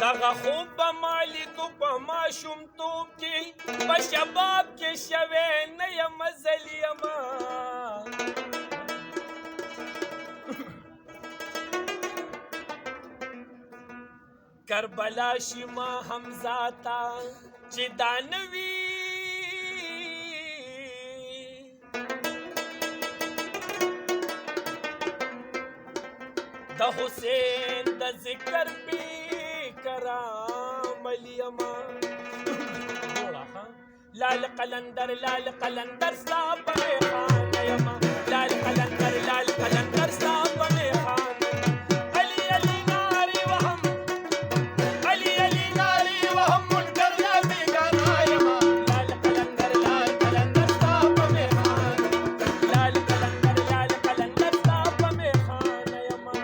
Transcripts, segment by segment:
دغه خوب به مالکو په ماشومتوب کې په شباب کې شوی نه یم زلي یمه کربلا شي ما حمزه ته چې دا نه وي د حسین د ذکر پی کرام علیما لال قلندر ستا په میخان یما لال قلندر ستا په میخان علی علی ناری وهم منکر لا بیگانا یما لال قلندر ستا په میخان لال قلندر ستا په میخان یما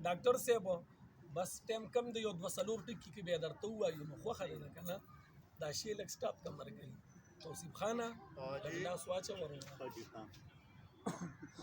ډاکټر صاحب بس ټایم کم دی یو دوه څلور ټکي کې بیا درته ووایو نو خوښه ده که نه دا شی لږ سټاپ ته مرګوي توصیف خانه لږ لاس واچوه